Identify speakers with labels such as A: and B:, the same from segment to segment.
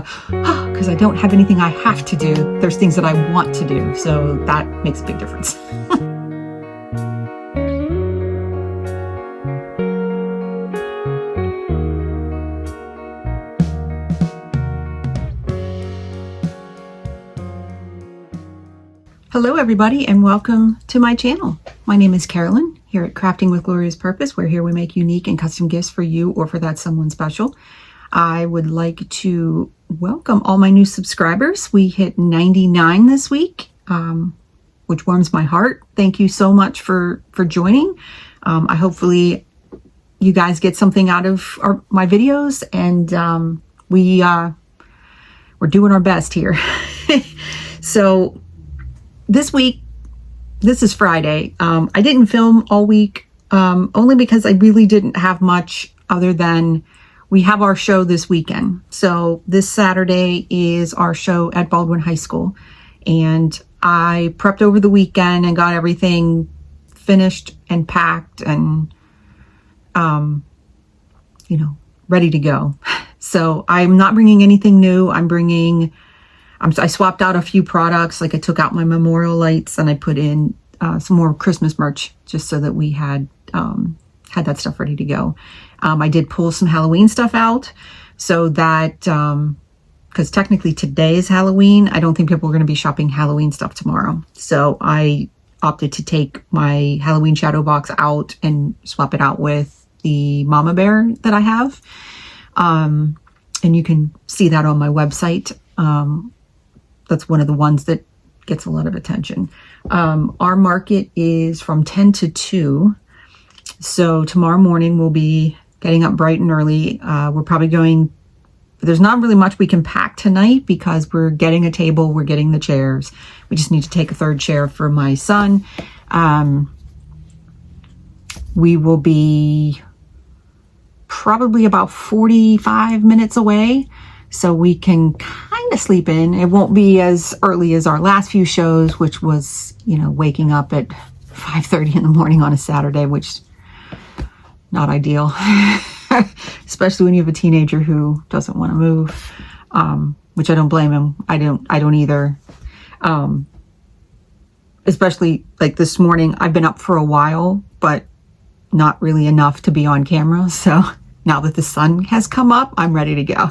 A: because I don't have anything I have to do. There's things that I want to do. So that makes a big difference. Hello everybody and welcome to my channel. My name is Carolyn here at Crafting with Glorious Purpose. We're here we make unique and custom gifts for you or for that someone special. I would like to welcome all my new subscribers. We hit 99 this week, which warms my heart. Thank you so much for joining. Hopefully you guys get something out of my videos, and we're doing our best here. So this week, this is Friday. I didn't film all week, only because I really didn't have much other than we have our show this weekend. So this Saturday is our show at Baldwin High School. And I prepped over the weekend and got everything finished and packed and, ready to go. So I'm not bringing anything new. I swapped out a few products, like I took out my memorial lights and I put in some more Christmas merch just so that we had that stuff ready to go. I did pull some Halloween stuff out so that, because technically today is Halloween, I don't think people are going to be shopping Halloween stuff tomorrow. So I opted to take my Halloween shadow box out and swap it out with the mama bear that I have. And you can see that on my website. That's one of the ones that gets a lot of attention. Our market is from 10 to 2. So tomorrow morning we'll be getting up bright and early. We're probably there's not really much we can pack tonight because we're getting a table, we're getting the chairs. We just need to take a third chair for my son. We will be probably about 45 minutes away, so we can kind of sleep in. It won't be as early as our last few shows, which was, waking up at 5:30 in the morning on a Saturday, which not ideal, especially when you have a teenager who doesn't want to move, which I don't blame him. I don't either. Especially like this morning, I've been up for a while, but not really enough to be on camera. So now that the sun has come up, I'm ready to go.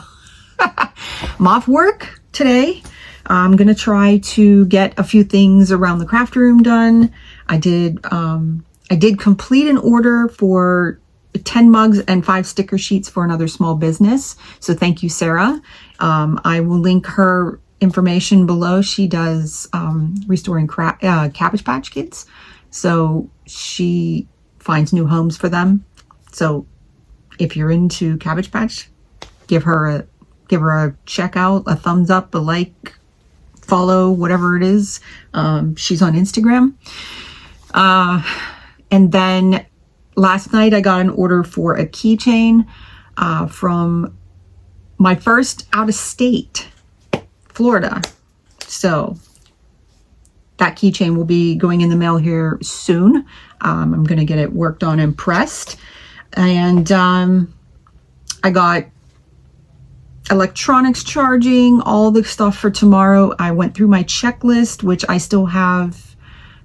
A: I'm off work today. I'm going to try to get a few things around the craft room done. I did complete an order for 10 mugs and 5 sticker sheets for another small business. So thank you, Sarah. I will link her information below. She does restoring Cabbage Patch Kids. So she finds new homes for them. So if you're into Cabbage Patch, give her a check out, a thumbs up, a like, follow, whatever it is. She's on Instagram. And then last night I got an order for a keychain from my first out of state, Florida. So that keychain will be going in the mail here soon. I'm going to get it worked on and pressed. And I got electronics charging, all the stuff for tomorrow. I went through my checklist, which I still have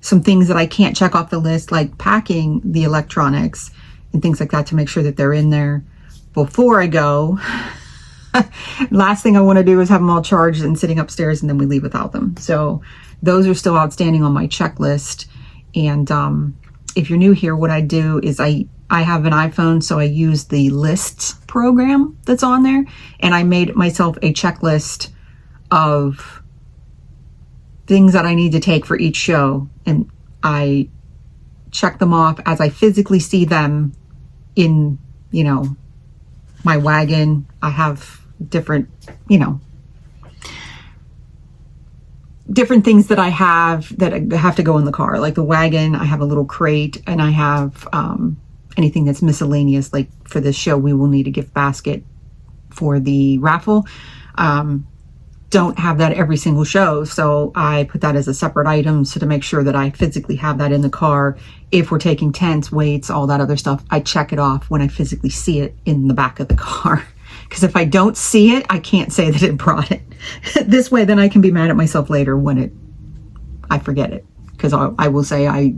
A: some things that I can't check off the list, like packing the electronics and things like that to make sure that they're in there before I go. Last thing I want to do is have them all charged and sitting upstairs and then we leave without them. So those are still outstanding on my checklist. And if you're new here, what I do is I have an iPhone, so I use the lists program that's on there, and I made myself a checklist of things that I need to take for each show, and I check them off as I physically see them in, my wagon. I have different, different things that I have that have to go in the car. Like the wagon, I have a little crate, and I have anything that's miscellaneous. Like for this show, we will need a gift basket for the raffle. Don't have that every single show, so I put that as a separate item, so to make sure that I physically have that in the car. If we're taking tents, weights, all that other stuff, I check it off when I physically see it in the back of the car, Because if I don't see it, I can't say that it brought it. This way, then I can be mad at myself later when I forget it. Because I will say I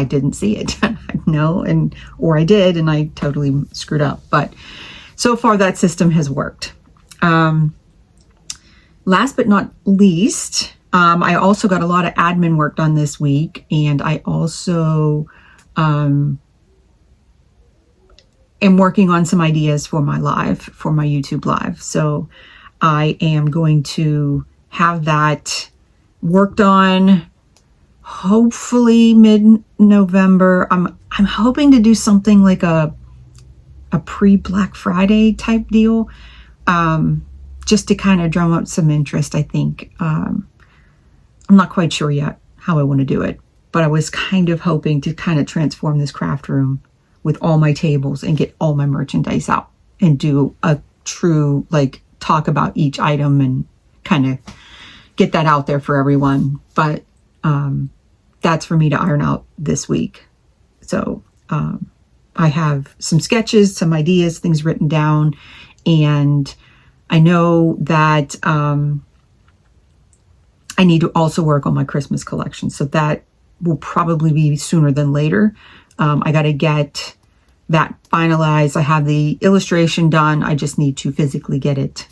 A: didn't see it. No, or I did, and I totally screwed up. But so far, that system has worked. Last but not least, I also got a lot of admin work done this week, and I also am working on some ideas for my YouTube live. So I am going to have that worked on hopefully mid-November. I'm hoping to do something like a pre-Black Friday type deal, just to kind of drum up some interest, I think. I'm not quite sure yet how I want to do it, but I was kind of hoping to kind of transform this craft room with all my tables and get all my merchandise out and do a true, like, talk about each item and kind of get that out there for everyone. But that's for me to iron out this week. So I have some sketches, some ideas, things written down, and I know that I need to also work on my Christmas collection. So that will probably be sooner than later. I got to get that finalized. I have the illustration done. I just need to physically get it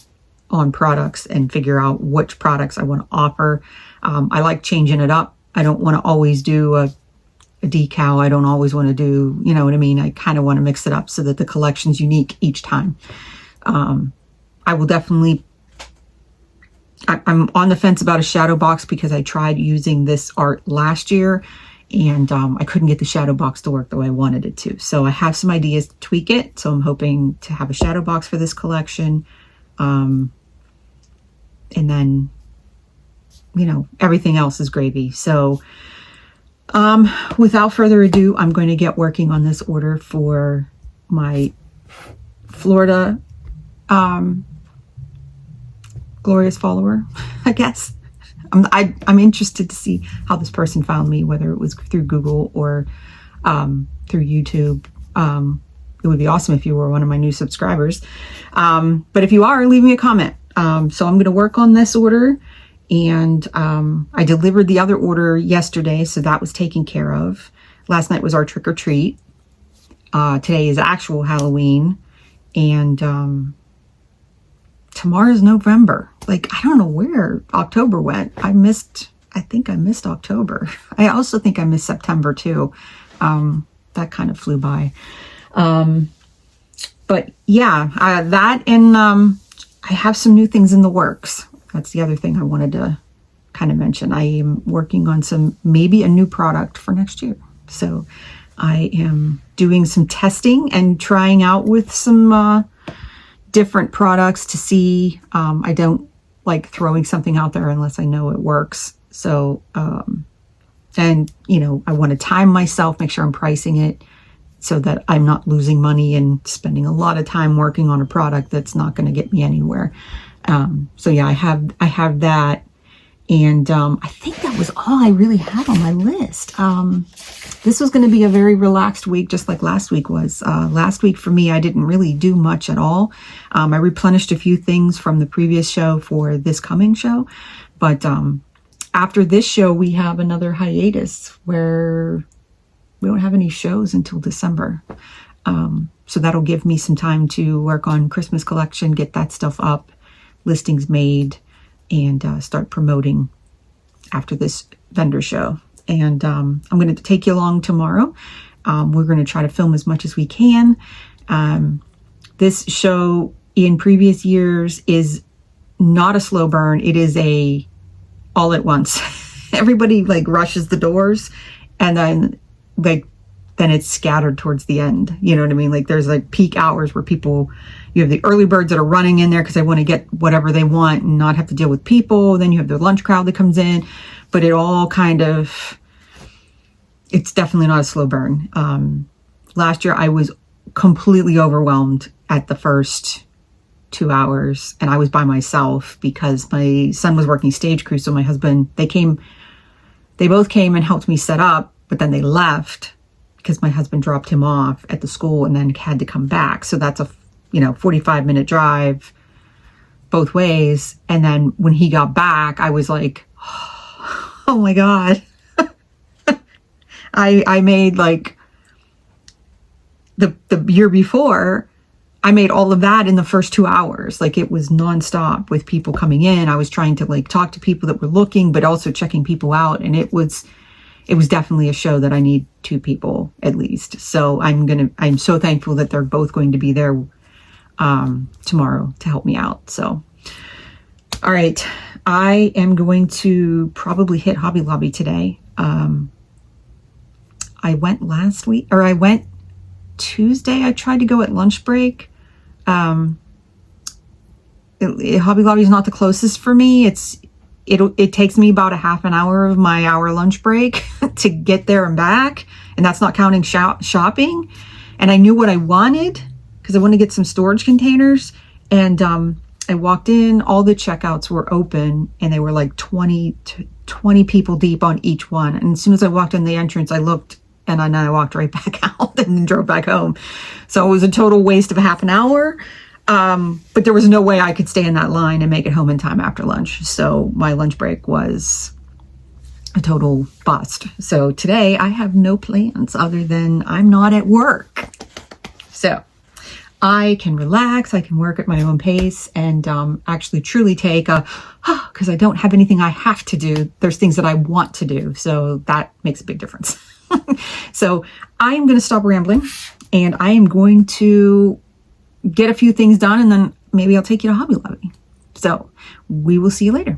A: on products and figure out which products I want to offer. I like changing it up. I don't want to always do a decal. I don't always want to do, you know what I mean? I kind of want to mix it up so that the collection's unique each time. I will definitely, I'm on the fence about a shadow box because I tried using this art last year and I couldn't get the shadow box to work the way I wanted it to. So I have some ideas to tweak it. So I'm hoping to have a shadow box for this collection. And then, you know, everything else is gravy. So without further ado, I'm going to get working on this order for my Florida glorious follower, I guess. I'm interested to see how this person found me, whether it was through Google or through YouTube. It would be awesome if you were one of my new subscribers. But if you are, leave me a comment. So I'm going to work on this order, and I delivered the other order yesterday, so that was taken care of. Last night was our trick or treat. Today is actual Halloween, and tomorrow's November. Like, I don't know where October went. I think I missed October. I also think I missed September too. That kind of flew by. But yeah, that, and I have some new things in the works. That's the other thing I wanted to kind of mention. I am working on maybe a new product for next year. So I am doing some testing and trying out with some different products to see. I don't like throwing something out there unless I know it works. So, and you know, I want to time myself, make sure I'm pricing it so that I'm not losing money and spending a lot of time working on a product that's not going to get me anywhere. So yeah, I have that. And I think that was all I really had on my list. This was going to be a very relaxed week, just like last week was. Last week for me, I didn't really do much at all. I replenished a few things from the previous show for this coming show. But after this show, we have another hiatus where we don't have any shows until December. So that'll give me some time to work on Christmas collection, get that stuff up, listings made, and start promoting after this vendor show. And I'm going to take you along tomorrow. We're going to try to film as much as we can. This show in previous years is not a slow burn. It is a all at once. Everybody like rushes the doors, and then it's scattered towards the end. You know what I mean? Like there's like peak hours where you have the early birds that are running in there because they want to get whatever they want and not have to deal with people. Then you have the lunch crowd that comes in, but it all kind of, it's definitely not a slow burn. Last year I was completely overwhelmed at the first 2 hours, and I was by myself because my son was working stage crew. So my husband, they both came and helped me set up, but then they left because my husband dropped him off at the school and then had to come back. So that's 45-minute drive both ways. And then when he got back, I was like, oh my God. I made like the year before, I made all of that in the first 2 hours. Like it was nonstop with people coming in. I was trying to like talk to people that were looking, but also checking people out. And it was definitely a show that I need 2 people at least. So I'm so thankful that they're both going to be there tomorrow to help me out. So, all right, I am going to probably hit Hobby Lobby today. I went Tuesday. I tried to go at lunch break. Hobby Lobby is not the closest for me. It takes me about a half an hour of my hour lunch break to get there and back. And that's not counting shopping. And I knew what I wanted because I wanted to get some storage containers. And I walked in, all the checkouts were open and they were like 20 people deep on each one. And as soon as I walked in the entrance, I looked and then I walked right back out and drove back home. So it was a total waste of a half an hour. But there was no way I could stay in that line and make it home in time after lunch. So my lunch break was a total bust. So today I have no plans other than I'm not at work. So I can relax, I can work at my own pace and actually truly take because I don't have anything I have to do. There's things that I want to do. So that makes a big difference. So I am going to stop rambling and I am going to get a few things done and then maybe I'll take you to Hobby Lobby. So we will see you later.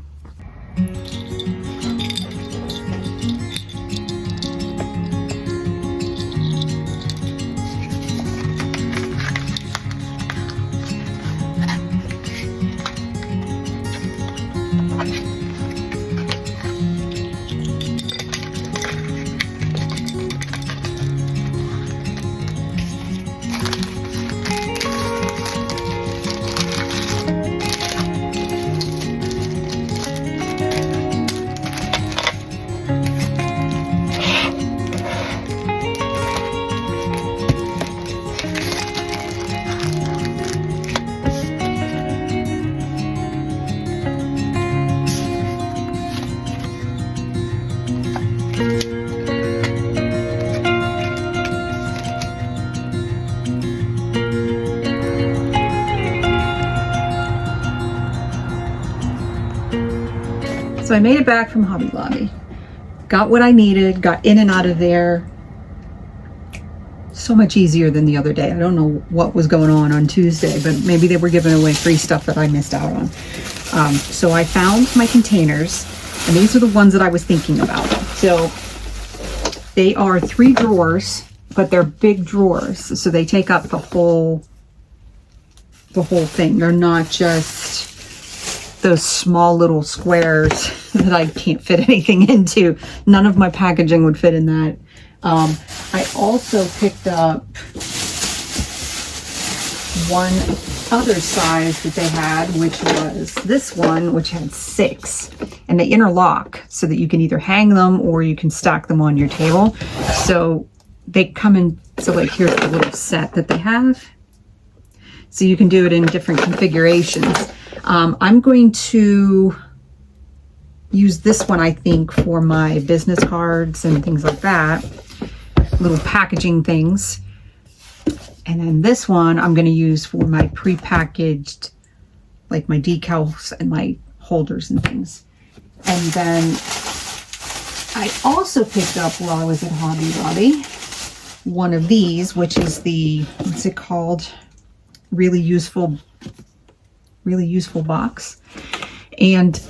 A: So I made it back from Hobby Lobby, got what I needed, got in and out of there. So much easier than the other day. I don't know what was going on Tuesday, but maybe they were giving away free stuff that I missed out on. So I found my containers, and these are the ones that I was thinking about. So they are 3 drawers, but they're big drawers. So they take up the whole thing. They're not just those small little squares that I can't fit anything into. None of my packaging would fit in that. I also picked up one other size that they had, which was this one, which had 6, and they interlock so that you can either hang them or you can stack them on your table. So they come in, so like here's the little set that they have. So you can do it in different configurations. I'm going to use this one, I think, for my business cards and things like that, little packaging things. And then this one I'm going to use for my prepackaged, like my decals and my holders and things. And then I also picked up while I was at Hobby Lobby one of these, which is the, what's it called? Really useful box. And the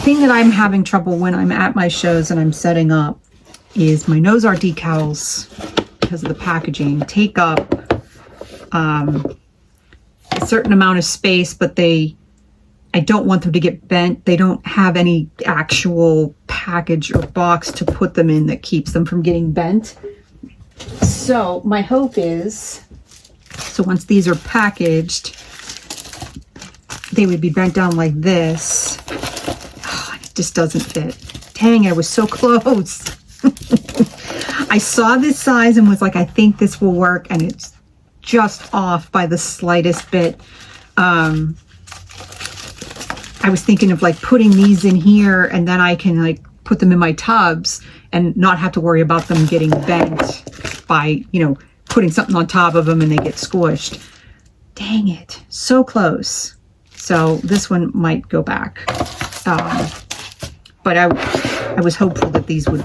A: thing that I'm having trouble when I'm at my shows and I'm setting up is my nose art decals, because of the packaging, take up a certain amount of space, but I don't want them to get bent. They don't have any actual package or box to put them in that keeps them from getting bent. So my hope is, so once these are packaged, they would be bent down like this. Oh, it just doesn't fit. Dang it, I was so close. I saw this size and was like, I think this will work, and it's just off by the slightest bit. I was thinking of like putting these in here, and then I can like put them in my tubs and not have to worry about them getting bent by, you know, putting something on top of them and they get squished. Dang it, so close. So this one might go back. But I was hopeful that these would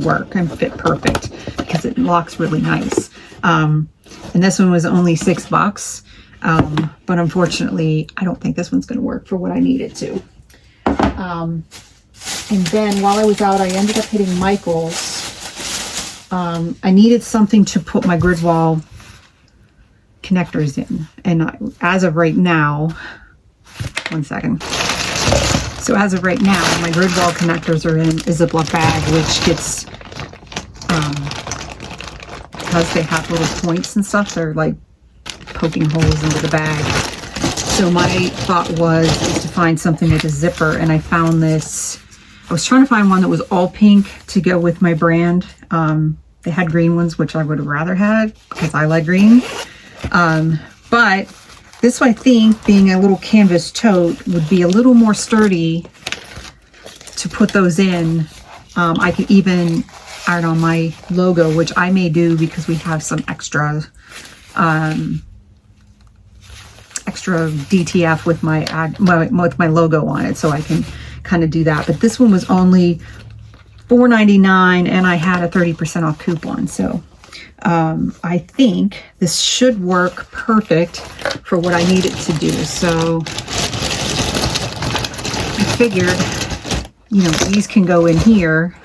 A: work and fit perfect because it locks really nice. And this one was only $6. But unfortunately, I don't think this one's going to work for what I need it to. And then while I was out, I ended up hitting Michael's. I needed something to put my grid wall connectors in. And as of right now, one second. So as of right now, my grid wall connectors are in a Ziploc bag, which gets, because they have little points and stuff, they're like poking holes into the bag. So my thought was to find something with a zipper, and I found this. I was trying to find one that was all pink to go with my brand. They had green ones, which I would have rather had because I like green. But this, I think, being a little canvas tote, would be a little more sturdy to put those in. I could even iron on my logo, which I may do because we have some extra DTF with my logo on it, so I can kind of do that. But this one was only $4.99, and I had a 30% off coupon. So I think this should work perfect for what I need it to do. So I figured, you know, these can go in here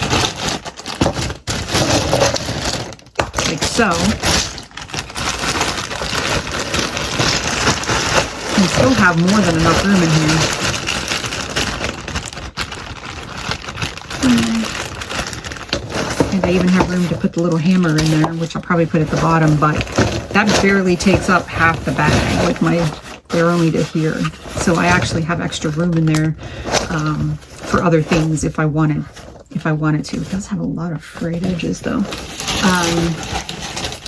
A: like so. And still have more than enough room in here. And I even have room to put the little hammer in there, which I'll probably put at the bottom, but that barely takes up half the bag. Like they're only to here. So I actually have extra room in there for other things if I wanted to. It does have a lot of frayed edges though.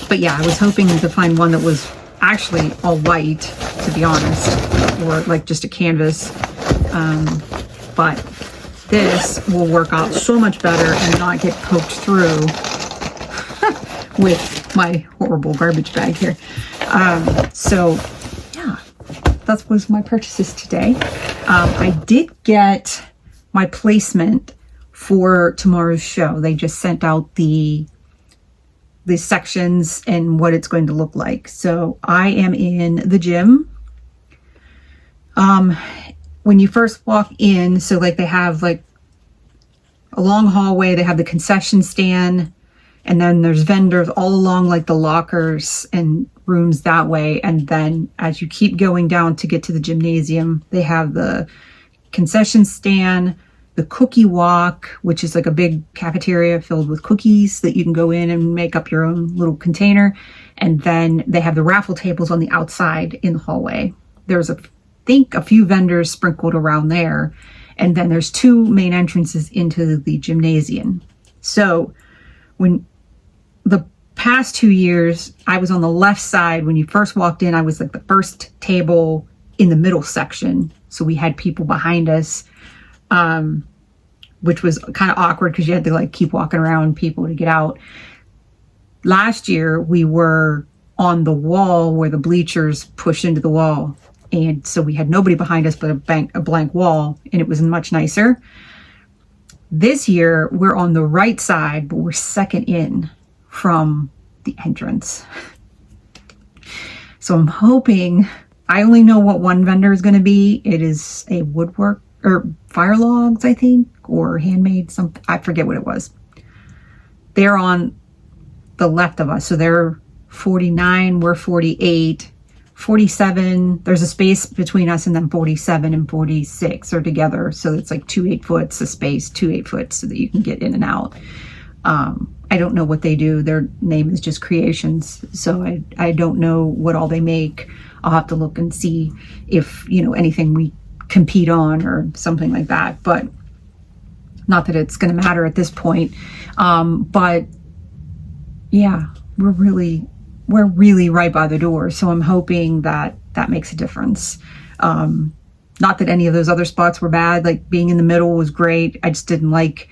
A: But yeah, I was hoping to find one that was actually all white, to be honest, or like just a canvas. But this will work out so much better and not get poked through with my horrible garbage bag here. So yeah, that was my purchases today. I did get my placement for tomorrow's show. They just sent out the sections and what it's going to look like. So I am in the gym. When you first walk in, so like they have like a long hallway, they have the concession stand, and then there's vendors all along like the lockers and rooms that way. And then as you keep going down to get to the gymnasium, they have the concession stand, the cookie walk, which is like a big cafeteria filled with cookies that you can go in and make up your own little container. And then they have the raffle tables on the outside in the hallway. There's I think a few vendors sprinkled around there. And then there's two main entrances into the gymnasium. So when the past 2 years, I was on the left side. When you first walked in, I was like the first table in the middle section. So we had people behind us, which was kind of awkward because you had to like keep walking around people to get out. Last year, we were on the wall where the bleachers push into the wall. And so we had nobody behind us but a blank wall, and it was much nicer. This year, we're on the right side, but we're second in from the entrance. So I'm hoping, I only know what one vendor is going to be. It is a woodwork or fire logs, I think, or handmade something. I forget what it was. They're on the left of us. So they're 49, we're 48. 47, there's a space between us, and then 47 and 46 are together. So it's like 2 8-foots a space, 2 8-foots so that you can get in and out. I don't know what they do. Their name is just Creations. So I don't know what all they make. I'll have to look and see if, you know, anything we compete on or something like that. But not that it's going to matter at this point. But yeah, we're really we're really right by the door. So I'm hoping that that makes a difference. Not that any of those other spots were bad. Like being in the middle was great. I just didn't like,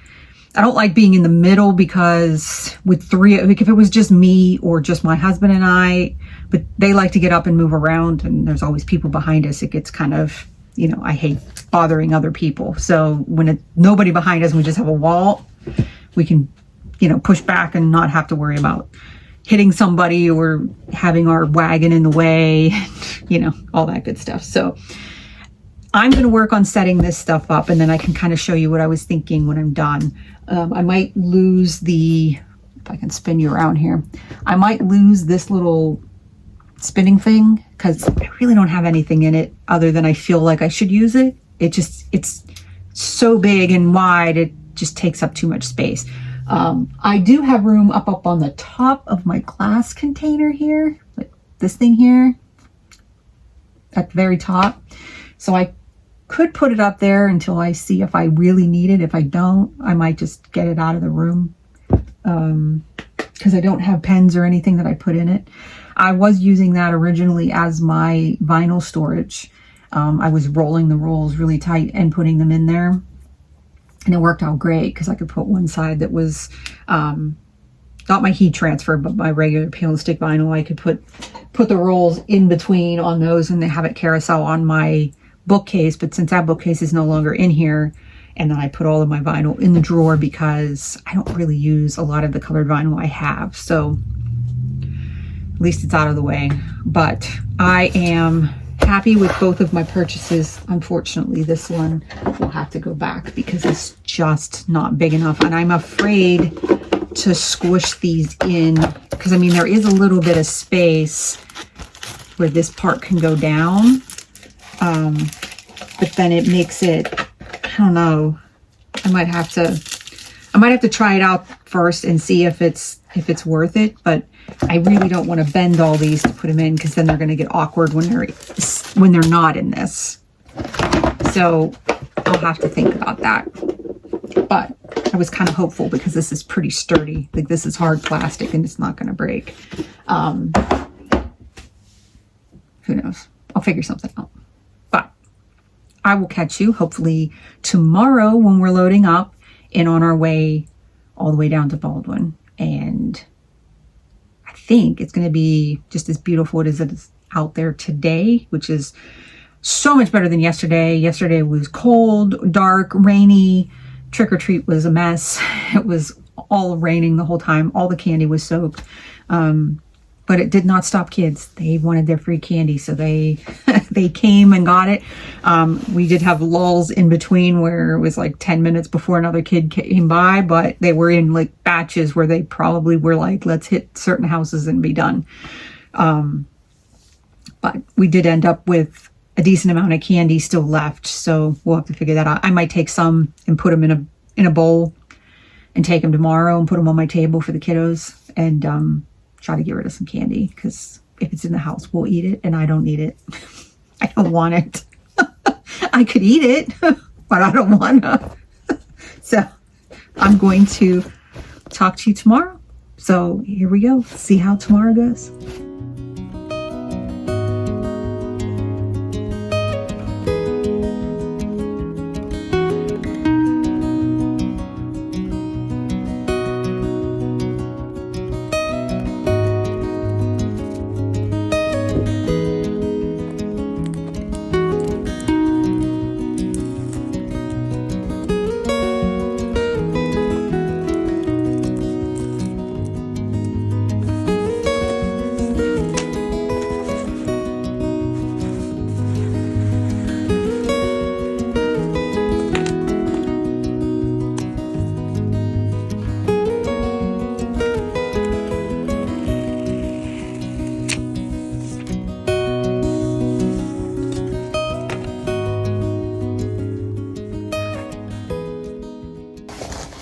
A: I don't like being in the middle because with three, like if it was just me or just my husband and I, but they like to get up and move around and there's always people behind us. It gets kind of, you know, I hate bothering other people. So when it's nobody behind us, we just have a wall, we can, you know, push back and not have to worry about hitting somebody or having our wagon in the way, you know, all that good stuff. So I'm going to work on setting this stuff up and then I can kind of show you what I was thinking when I'm done. I might lose the, if I can spin you around here, I might lose this little spinning thing because I really don't have anything in it other than I feel like I should use it. It's so big and wide, it just takes up too much space. I do have room up on the top of my glass container here, like this thing here at the very top. So I could put it up there until I see if I really need it. If I don't, I might just get it out of the room because I don't have pens or anything that I put in it. I was using that originally as my vinyl storage. I was rolling the rolls really tight and putting them in there. And it worked out great because I could put one side that was not my heat transfer, but my regular peel and stick vinyl. I could put the rolls in between on those and they have it carousel on my bookcase. But since that bookcase is no longer in here, and then I put all of my vinyl in the drawer because I don't really use a lot of the colored vinyl I have. So at least it's out of the way. But I am happy with both of my purchases. Unfortunately, this one will have to go back because it's just not big enough. And I'm afraid to squish these in because I mean, there is a little bit of space where this part can go down. But then it makes it, I don't know, I might have to try it out first and see if it's worth it. But I really don't want to bend all these to put them in because then they're going to get awkward when they're not in this. So I'll have to think about that. But I was kind of hopeful because this is pretty sturdy. Like this is hard plastic and it's not going to break. Who knows? I'll figure something out. But I will catch you hopefully tomorrow when we're loading up and on our way all the way down to Baldwin. And I think it's going to be just as beautiful as it is out there today, which is so much better than yesterday. Yesterday was cold, dark, rainy. Trick or treat was a mess. It was all raining the whole time. All the candy was soaked. But it did not stop kids. They wanted their free candy, so they came and got it. We did have lulls in between where it was like 10 minutes before another kid came by, but they were in like batches where they probably were like, let's hit certain houses and be done. But we did end up with a decent amount of candy still left, so we'll have to figure that out. I might take some and put them in a bowl and take them tomorrow and put them on my table for the kiddos and try to get rid of some candy because if it's in the house, we'll eat it and I don't need it. I don't want it. I could eat it, but I don't want to. So I'm going to talk to you tomorrow. So here we go. See how tomorrow goes.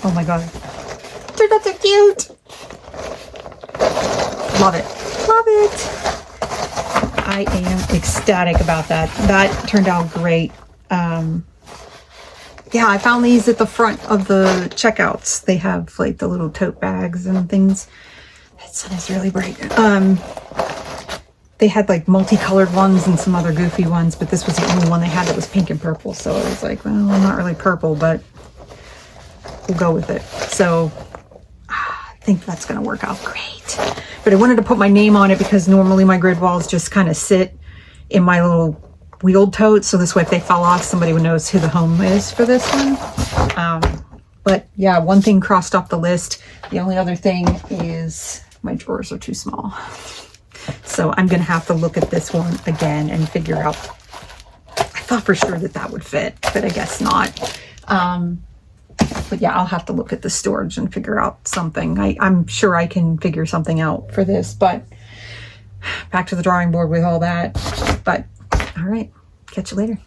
A: Oh my god. Turned out so cute. Love it. Love it. I am ecstatic about that. That turned out great. Yeah, I found these at the front of the checkouts. They have like the little tote bags and things That sun is really bright. They had like multicolored ones and some other goofy ones, but this was the only one they had that was pink and purple. So I was like, well, not really purple, but we'll go with it. So I think that's going to work out great. But I wanted to put my name on it because normally my grid walls just kind of sit in my little wheeled totes. So this way, if they fall off, somebody knows who the home is for this one. But yeah, one thing crossed off the list. The only other thing is my drawers are too small. So I'm going to have to look at this one again and figure out. I thought for sure that that would fit, but I guess not. But yeah, I'll have to look at the storage and figure out something. I'm sure I can figure something out for this, but back to the drawing board with all that. But all right, catch you later.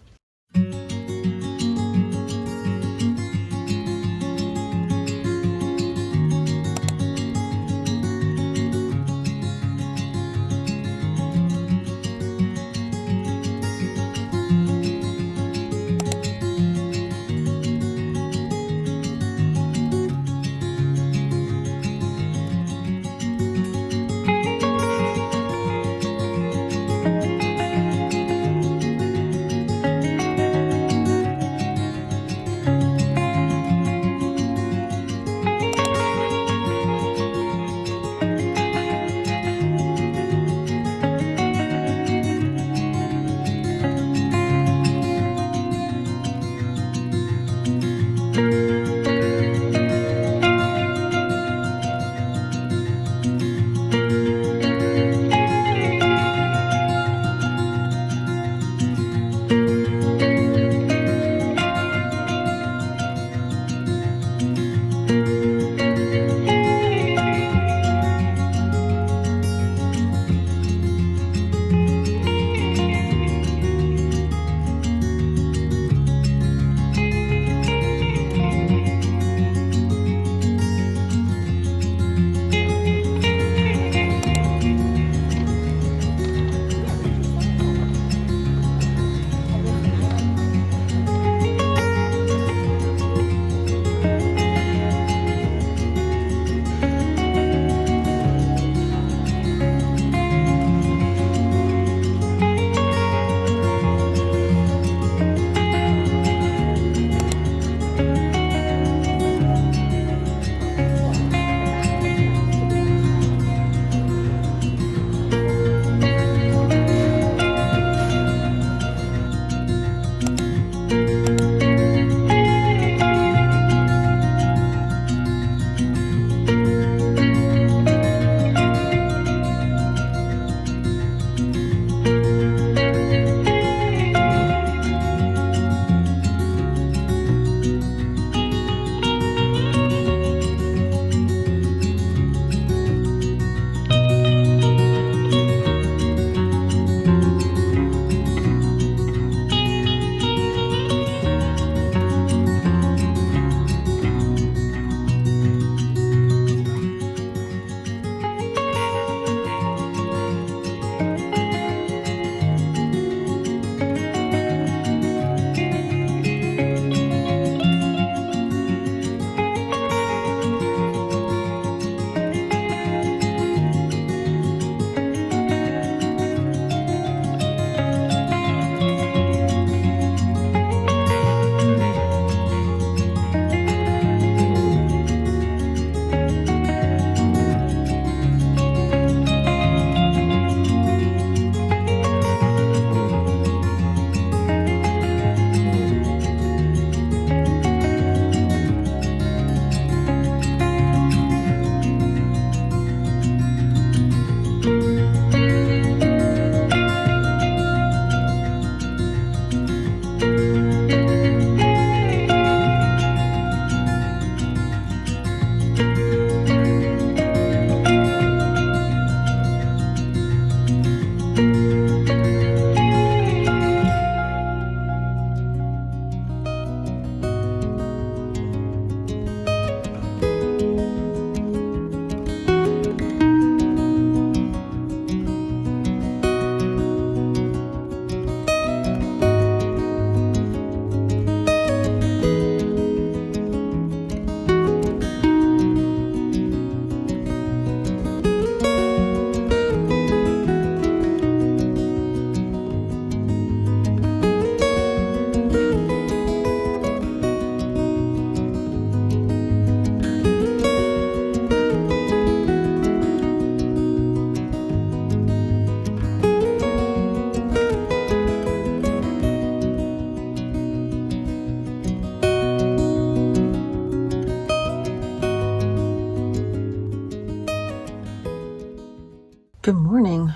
A: Good morning.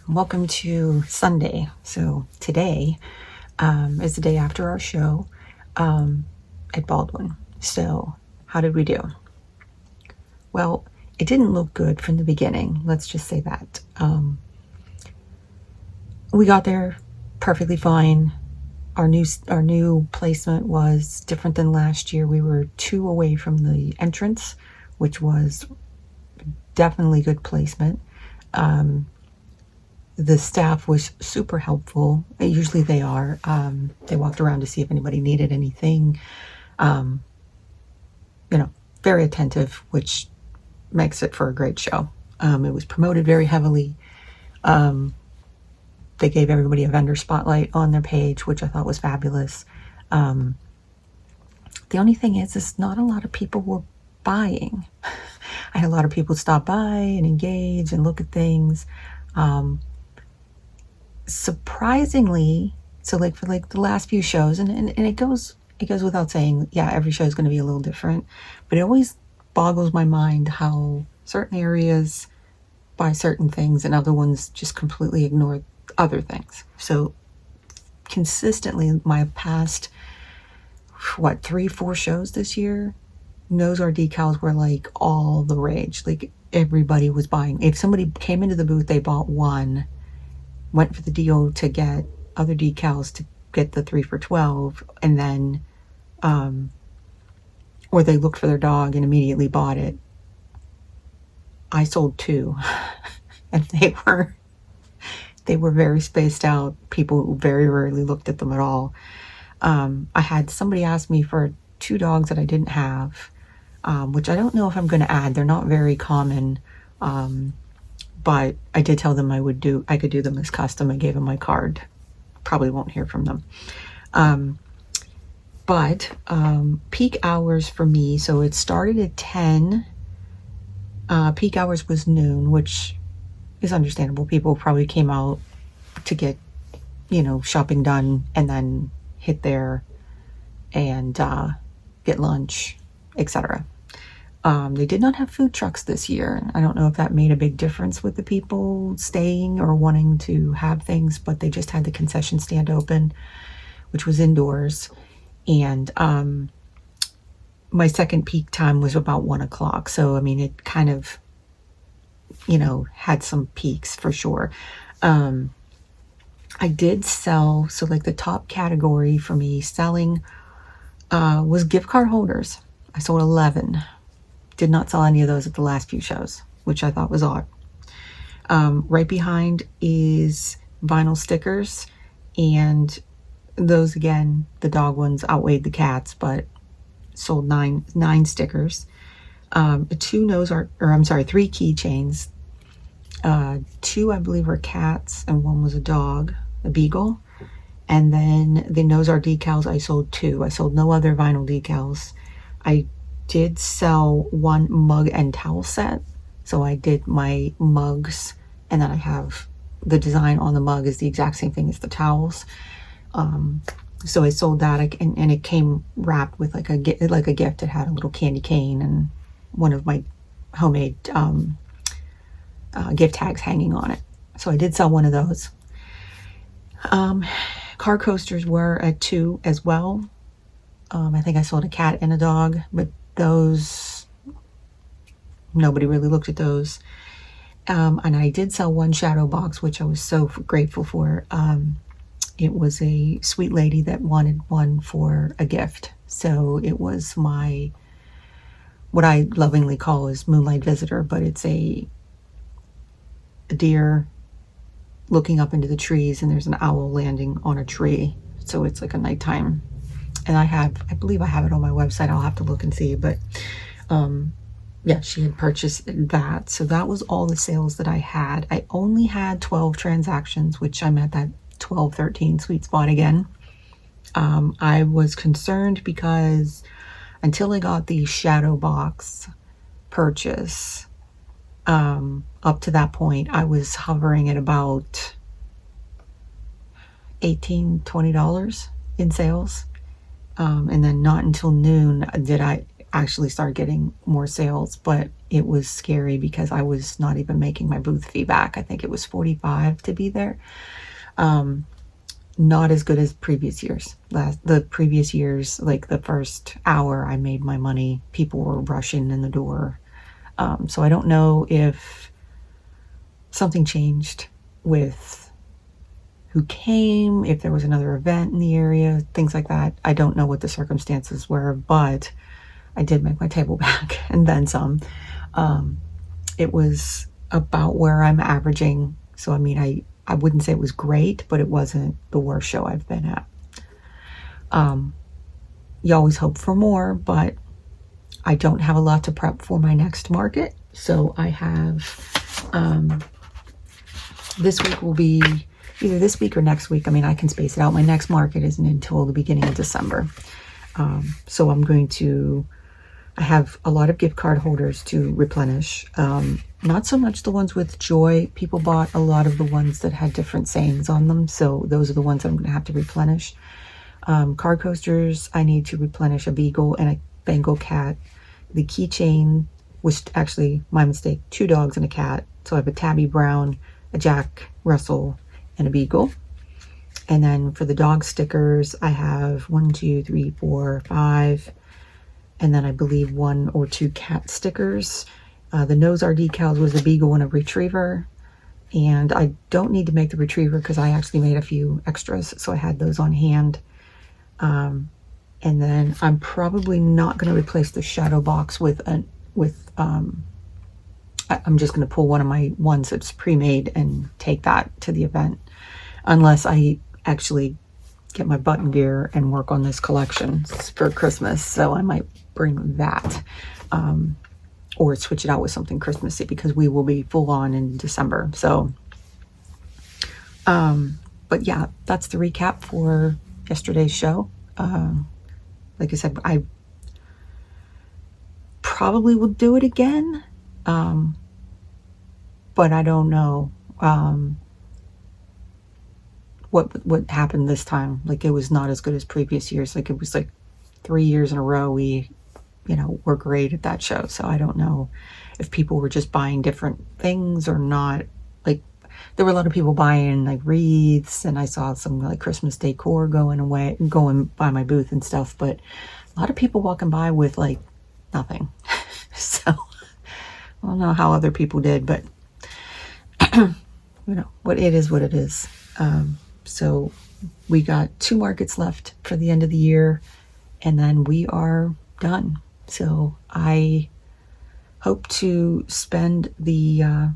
A: Welcome to Sunday. So today is the day after our show at Baldwin. So how did we do? Well, it didn't look good from the beginning. Let's just say that. We got there perfectly fine. Our new placement was different than last year. We were 2 away from the entrance, which was definitely good placement. The staff was super helpful. Usually they are. They walked around to see if anybody needed anything. Very attentive, which makes it for a great show. It was promoted very heavily. They gave everybody a vendor spotlight on their page, which I thought was fabulous. The only thing is not a lot of people were buying. I had a lot of people stop by and engage and look at things. Surprisingly, so for the last few shows, and it goes without saying, yeah, every show is going to be a little different, but it always boggles my mind how certain areas buy certain things and other ones just completely ignore other things. So consistently, my past 3-4 shows this year, nose art decals were like all the rage. Like everybody was buying. If somebody came into the booth, they bought one, went for the deal to get other decals to get the 3 for $12, and then or they looked for their dog and immediately bought it. I sold 2 and they were very spaced out. People very rarely looked at them at all. I had somebody ask me for 2 dogs that I didn't have, which I don't know if I'm going to add. They're not very common, but I did tell them I could do them as custom. I gave them my card. Probably won't hear from them. But peak hours for me, so it started at 10. Peak hours was noon, which is understandable. People probably came out to get, shopping done and then hit there and get lunch, etc. They did not have food trucks this year. I don't know if that made a big difference with the people staying or wanting to have things, but they just had the concession stand open, which was indoors. And my second peak time was about 1 o'clock. So, it kind of, had some peaks for sure. I did sell, so the top category for me selling was gift card holders. I sold 11. Did not sell any of those at the last few shows, which I thought was odd. Right behind is vinyl stickers, and those, again, the dog ones outweighed the cats, but sold 9 stickers. 3 keychains. 2, I believe, were cats, and 1 was a dog, a beagle. And then the nose art decals, I sold 2. I sold no other vinyl decals. I did sell 1 mug and towel set. So I did my mugs, and then I have the design on the mug is the exact same thing as the towels. So I sold that, and it came wrapped with like a gift. It had a little candy cane and one of my homemade gift tags hanging on it. So I did sell 1 of those. Car coasters were at 2 as well. I think I sold a cat and a dog, but those, nobody really looked at those. And I did sell 1 shadow box, which I was so grateful for. It was a sweet lady that wanted one for a gift. So it was what I lovingly call is Moonlight Visitor, but it's a deer looking up into the trees, and there's an owl landing on a tree. So it's like a nighttime. And I believe I have it on my website. I'll have to look and see, but yeah, she had purchased that. So that was all the sales that I had. I only had 12 transactions, which I'm at that 12, 13 sweet spot again. I was concerned because until I got the shadow box purchase, up to that point, I was hovering at about $18, $20 in sales. And then not until noon did I actually start getting more sales. But it was scary because I was not even making my booth fee back. I think it was $45 to be there. Not as good as previous years. The previous years, like the first hour I made my money, people were rushing in the door. So I don't know if something changed with who came, if there was another event in the area, things like that. I don't know what the circumstances were, but I did make my table back and then some. It was about where I'm averaging. So, I mean, I wouldn't say it was great, but it wasn't the worst show I've been at. You always hope for more, but I don't have a lot to prep for my next market. So I have, this week will be either this week or next week. I mean, I can space it out. My next market isn't until the beginning of December. So I have a lot of gift card holders to replenish. Not so much the ones with joy. People bought a lot of the ones that had different sayings on them. So those are the ones I'm going to have to replenish. Card coasters, I need to replenish a beagle and a Bengal cat. The keychain was actually my mistake. 2 dogs and a cat. So I have a Tabby Brown, a Jack Russell, and a beagle. And then for the dog stickers, I have 1, 2, 3, 4, 5. And then I believe 1 or 2 cat stickers. The nose art decals was a beagle and a retriever. And I don't need to make the retriever because I actually made a few extras. So I had those on hand. And then I'm probably not going to replace the shadow box I'm just going to pull one of my ones that's pre-made and take that to the event. Unless I actually get my button gear and work on this collection for Christmas. So I might bring that. Or switch it out with something Christmassy because we will be full on in December. So, but yeah, that's the recap for yesterday's show. Like I said, I probably will do it again. But I don't know, what happened this time. Like, it was not as good as previous years. Like, it was like 3 years in a row we were great at that show. So I don't know if people were just buying different things or not. Like, there were a lot of people buying like wreaths, and I saw some like Christmas decor going by my booth and stuff, but a lot of people walking by with like nothing. So I don't know how other people did, but what it is. So we got 2 markets left for the end of the year, and then we are done. So I hope to spend the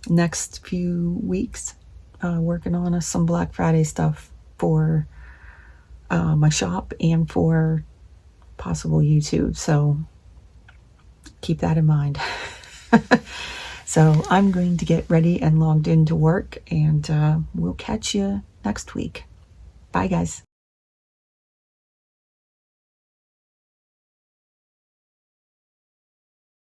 A: next few weeks working on some Black Friday stuff for my shop and for possible YouTube. So keep that in mind. So I'm going to get ready and logged into work, and we'll catch you next week. Bye, guys.